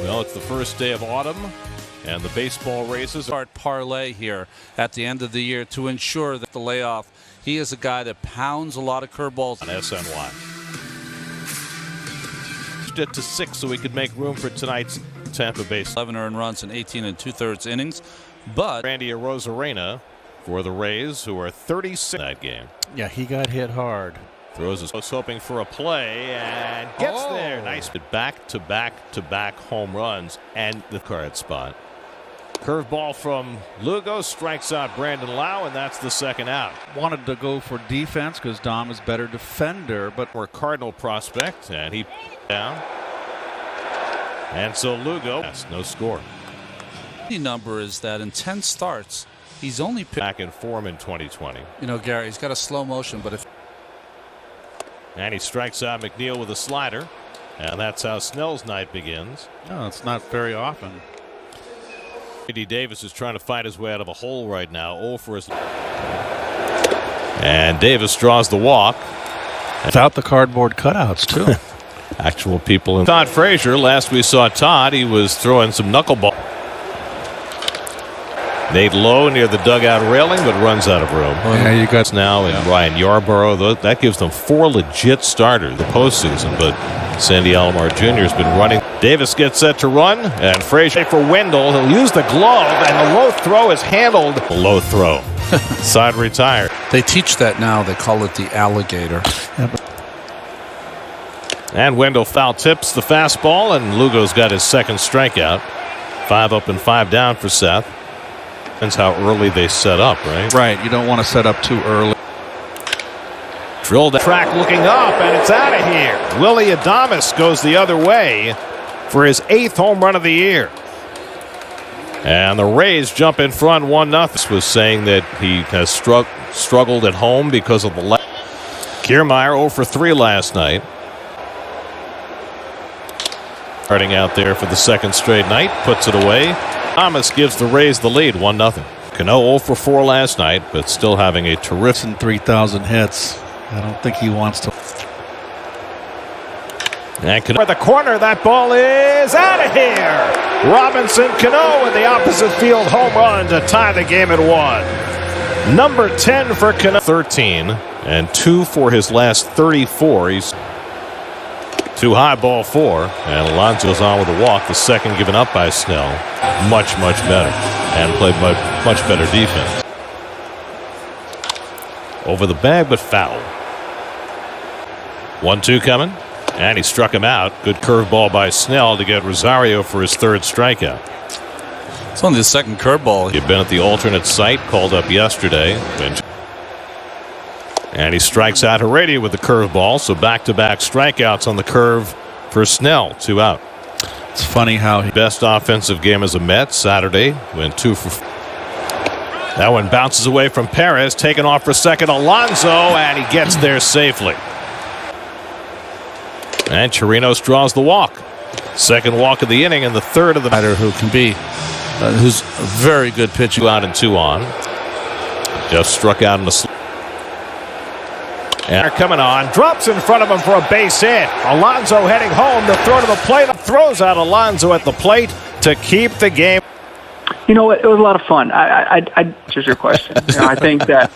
Well, it's the first day of autumn, and the baseball races Start parlay here at the end of the year to ensure that the layoff. He is a guy that pounds a lot of curveballs on SNY. It to 6 so we could make room for tonight's Tampa Bay. 11 earned runs in 18 2/3 innings, but Randy Arozarena for the Rays, who are 36 that game. Yeah, he got hit hard. Throws his was hoping for a play and gets there. Nice back-to-back home runs and the card spot. Curveball from Lugo strikes out Brandon Lau, and that's the second out. Wanted to go for defense because Dom is better defender, but We're Cardinal prospect, and he down. And so Lugo, yes, no score. the number is that in 10 starts, he's only picked. Back in form in 2020. You know, Gary, he's got a slow motion, but if. And he strikes out McNeil with a slider. And that's how Snell's night begins. no, it's not very often. J.D. Davis is trying to fight his way out of a hole right now. 0 for his. And Davis draws the walk. Without the cardboard cutouts, too. Actual people. In Todd Frazier, last we saw Todd, he was throwing some knuckleball. Nate Lowe near the dugout railing, but runs out of room. Yeah, you got Now and Ryan Yarborough. That gives them 4 legit starters the postseason, but Sandy Alomar Jr. has been running. Davis gets set to run, and Frazier for Wendell. He'll use the glove, and the low throw is handled. Low throw. Side retired. They teach that now. They call it the alligator. And Wendell foul tips the fastball, and Lugo's got his second strikeout. 5 up and 5 down for Seth. Depends how early they set up, right? right. You don't want to set up too early. Drilled track looking up, and it's out of here. Willie Adames goes the other way for his 8th home run of the year. And the Rays jump in front 1-0. This was saying that he has struggled at home because of the left. Kiermaier 0 for 3 last night. Starting out there for the second straight night, puts it away. Thomas gives the Rays the lead, 1-0. Cano 0 for 4 last night, but still having a terrific 3,000 hits. I don't think he wants to. And Cano for the corner, that ball is out of here. Robinson Cano with the opposite field home run to tie the game at 1. Number 10 for Cano. 13 and 2 for his last 34. He's too high, ball 4, and Alonso's on with a walk. The second given up by Snell. Much better, and played much better defense. Over the bag, but foul. 1-2 coming, and he struck him out. Good curveball by Snell to get Rosario for his 3rd strikeout. It's only the second curveball. He'd been at the alternate site, called up yesterday. And he strikes out Heredia with the curveball, so back-to-back strikeouts on the curve for Snell. 2 out. It's funny how he. Best offensive game as a Met Saturday. Went 2 for. That one bounces away from Perez, taken off for second. Alonso, and he gets there safely. And Chirinos draws the walk. Second walk of the inning, and the third of the Batter who can be, who's a very good pitcher. 2 out and 2 on. Just struck out in the. And coming on, drops in front of him for a base hit. Alonso heading home. The throw to the plate. Throws out Alonso at the plate to keep the game. You know what? It was a lot of fun. I answers your question. I think that,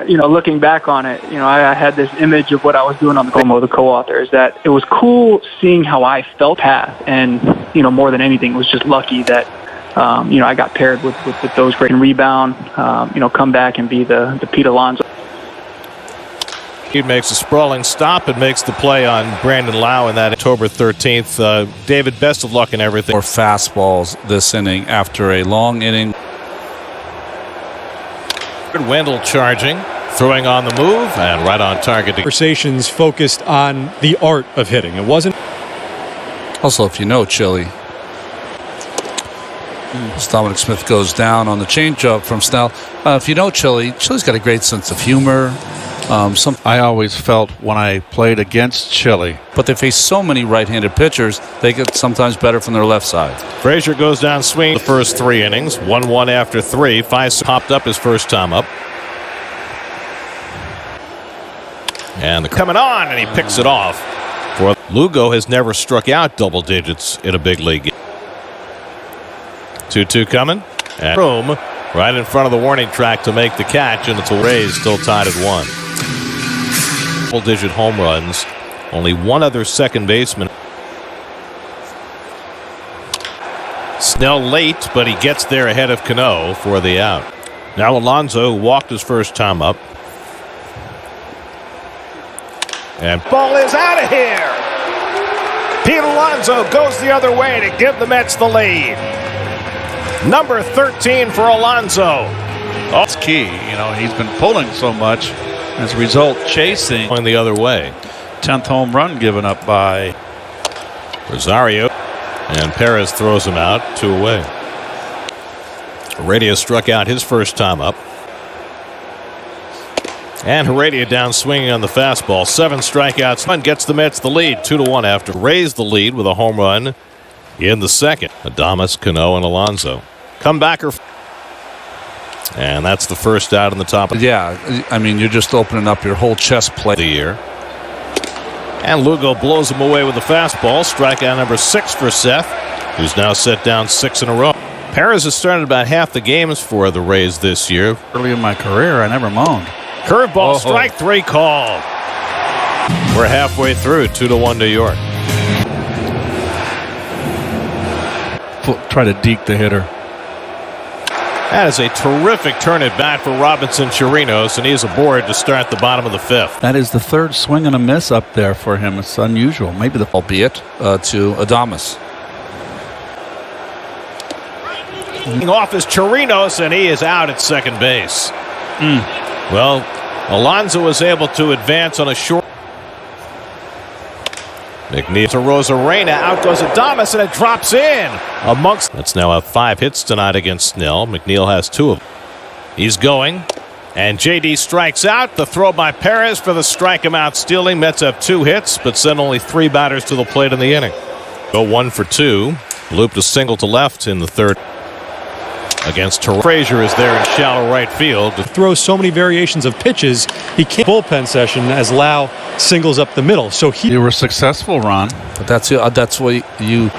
looking back on it, I had this image of what I was doing on the Como, the co-author, is that it was cool seeing how I felt path. And, more than anything, it was just lucky that, I got paired with those great rebound, come back and be the Pete Alonso. He makes a sprawling stop and makes the play on Brandon Lau in that October 13th. David, best of luck in everything. Or fastballs this inning after a long inning. Wendell charging, throwing on the move, and right on target. Conversations focused on the art of hitting. It wasn't. Also, if you know Chili, Dominic Smith goes down on the changeup from Snell. If you know Chili's got a great sense of humor. I always felt when I played against Chile. But they face so many right-handed pitchers, they get sometimes better from their left side. Frazier goes down swinging the first 3 innings. 1-1 after 3. Feist popped up his first time up. And coming on, and he picks it off For Lugo has never struck out double digits in a big league game. 2-2 coming. And room right in front of the warning track to make the catch, and it's a Rays still tied at 1. Double-digit home runs. Only one other second baseman. Snell late, but he gets there ahead of Cano for the out. Now Alonso walked his first time up. And ball is out of here. Pete Alonso goes the other way to give the Mets the lead. Number 13 for Alonso. Oh, it's key. You know, he's been pulling so much. As a result, chasing. Going the other way. 10th home run given up by Rosario. And Perez throws him out, 2 away. Heredia struck out his first time up. And Heredia down swinging on the fastball. 7 strikeouts. One gets the Mets the lead, 2-1 after raise the lead with a home run in the second. Adames, Cano, and Alonso. Comebacker. And that's the first out in the top. Yeah, I mean, you're just opening up your whole chest plate. The year. And Lugo blows him away with the fastball. Strikeout number 6 for Seth, who's now set down 6 in a row. Perez has started about half the games for the Rays this year. early in my career. I never moaned. Curveball, strike 3 call. We're halfway through, 2-1 New York. Try to deke the hitter. That is a terrific turn at bat for Robinson Chirinos, and he's aboard to start the bottom of the 5th. That is the 3rd swing and a miss up there for him. It's unusual. Maybe the Albeit to Adames. Off is Chirinos, and he is out at second base. Well, Alonso was able to advance on a short. McNeil to Rosarena. Out goes Adames, and it drops in amongst. Let's now have 5 hits tonight against Snell. McNeil has 2 of them. He's going, and JD strikes out. The throw by Perez for the strike him out stealing. Mets have 2 hits, but send only 3 batters to the plate in the inning. Go 1 for 2. Looped a single to left in the 3rd. Against Toronto. Frazier is there in shallow right field. Throws so many variations of pitches, he can't bullpen session as Lau singles up the middle. So You were successful, Ron. But that's what you.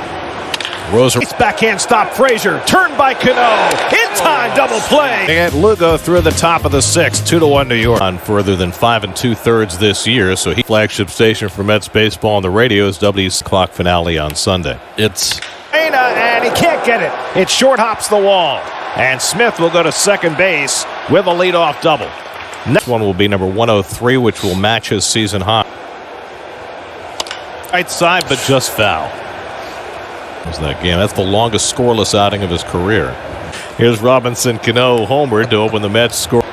Rosa. Backhand stop. Frazier turned by Cano. In time, double play. And Lugo through the top of the 6th, 2-1 New York. On further than 5 2/3 this year, so he flagship station for Mets baseball on the radio is W's clock finale on Sunday. It's And he can't get it. It short hops the wall. And Smith will go to second base with a leadoff double. Next one will be number 103, which will match his season high. Right side, but just foul. There's that game. That's the longest scoreless outing of his career. Here's Robinson Cano homered to open the Mets score.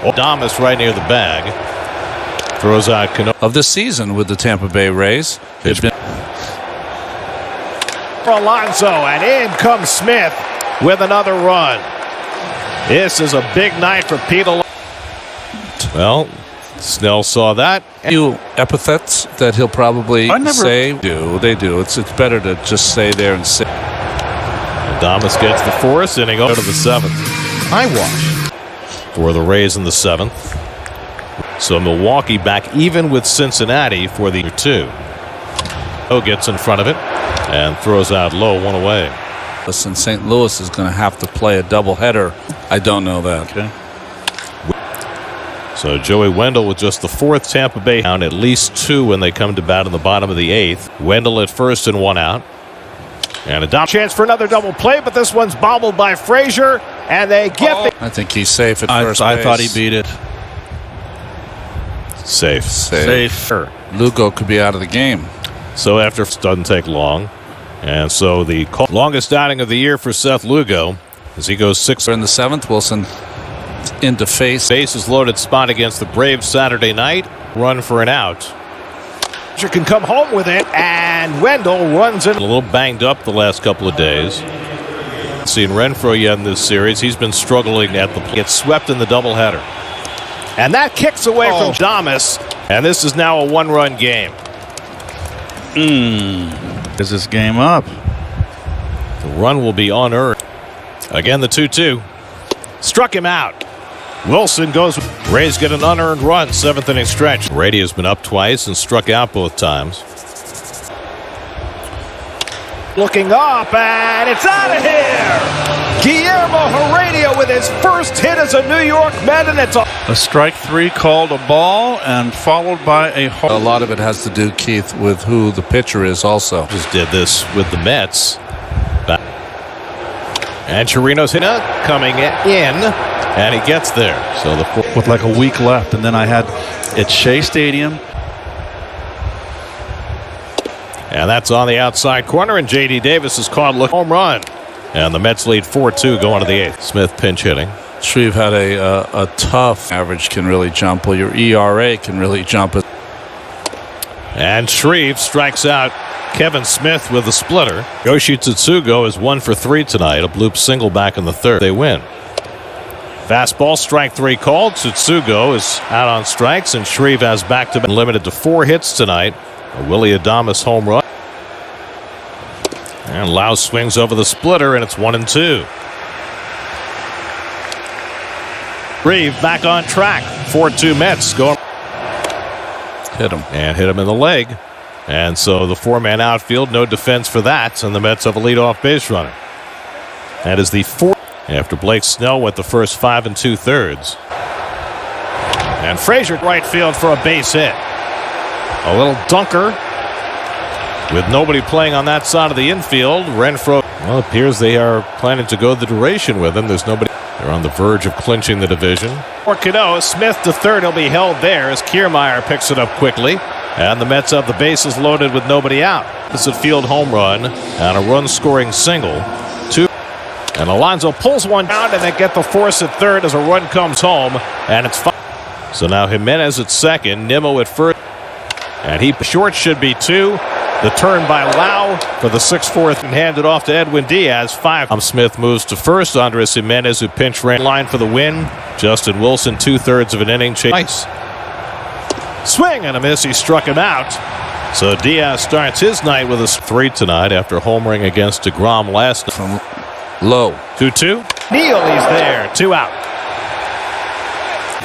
Adames right near the bag. Throws out Cano. Of the season with the Tampa Bay Rays. They've been. Alonso, and in comes Smith with another run. This is a big night for Pete Alonso. Well, Snell saw that. Few epithets that he'll probably say. They do. It's better to just stay there and sit. Adames gets the 4th inning over to the 7th. High wash for the Rays in the 7th. So Milwaukee back even with Cincinnati for the 2. O gets in front of it and throws out low, 1 away. Listen, St. Louis is going to have to play a doubleheader. I don't know that. okay. So Joey Wendell with just the 4th Tampa Bay down, at least 2 when they come to bat in the bottom of the 8th. Wendell at first and 1 out. And a chance for another double play, but this one's bobbled by Frazier, and they get the. I think he's safe at first I base. thought he beat it. Safe. Lugo could be out of the game. So after it doesn't take long. And so the longest outing of the year for Seth Lugo as he goes 6 In the 7th, Wilson into face. bases loaded spot against the Braves Saturday night. Run for an out. Can come home with it, and Wendell runs in. A little banged up the last couple of days. Seen Renfroe yet in this series. He's been struggling at the plate. Gets swept in the doubleheader. And that kicks away from Adames. And this is now a 1-run game. Is this game up? The run will be unearned. Again, the 2-2. Struck him out. Wilson goes. Rays get an unearned run, 7th inning stretch. Radio's been up twice and struck out both times. Looking up, and it's out of here! Guillermo Heredia with his first hit as a New York Met, and it's A strike 3 called a ball and followed by a home. A lot of it has to do, Keith, with who the pitcher is also. just did this with the Mets. And Chirino's hit coming in, and he gets there. So With like a week left, and then I had at Shea Stadium. and that's on the outside corner, and J.D. Davis is caught looking home run. And the Mets lead 4-2 going to the 8th. Smith pinch hitting. Shreve had a tough average can really jump. Well, your ERA can really jump. And Shreve strikes out Kevin Smith with a splitter. Yoshi Tsutsugo is 1 for 3 tonight. A bloop single back in the 3rd. They win. Fastball, strike 3 called. Tsutsugo is out on strikes, and Shreve has back-to-back, limited to 4 hits tonight. A Willie Adames home run. And Lau swings over the splitter, and it's 1-2. Shreve back on track. 4-2 Mets going. Hit him. And hit him in the leg. And so the 4-man outfield, no defense for that. And the Mets have a leadoff base runner. That is the 4th after Blake Snell went the first 5 2/3. And Frazier right field for a base hit. A little dunker with nobody playing on that side of the infield. Renfroe, well, it appears they are planning to go the duration with him. There's nobody. They're on the verge of clinching the division. For Cano, Smith to third. He'll be held there as Kiermaier picks it up quickly. And the Mets have the bases loaded with nobody out. It's a field home run and a run-scoring single. 2. And Alonso pulls one down, and they get the force at third as a run comes home. And it's 5. So now Jimenez at second, Nimmo at first. And he short should be 2. The turn by Lau for the 6-4 and handed off to Edwin Diaz. 5. Smith moves to first. Andres Jimenez, who pinch ran line for the win. Justin Wilson 2/3 of an inning chase. Swing and a miss. He struck him out. So Diaz starts his night with a 3 tonight after homering against DeGrom last night. From low. 2-2. Neal, he's there. 2 out.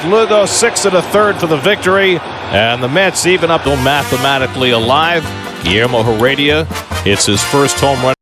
Lugo 6 1/3 for the victory. And the Mets even up, though mathematically alive. Guillermo Heredia hits his first home run.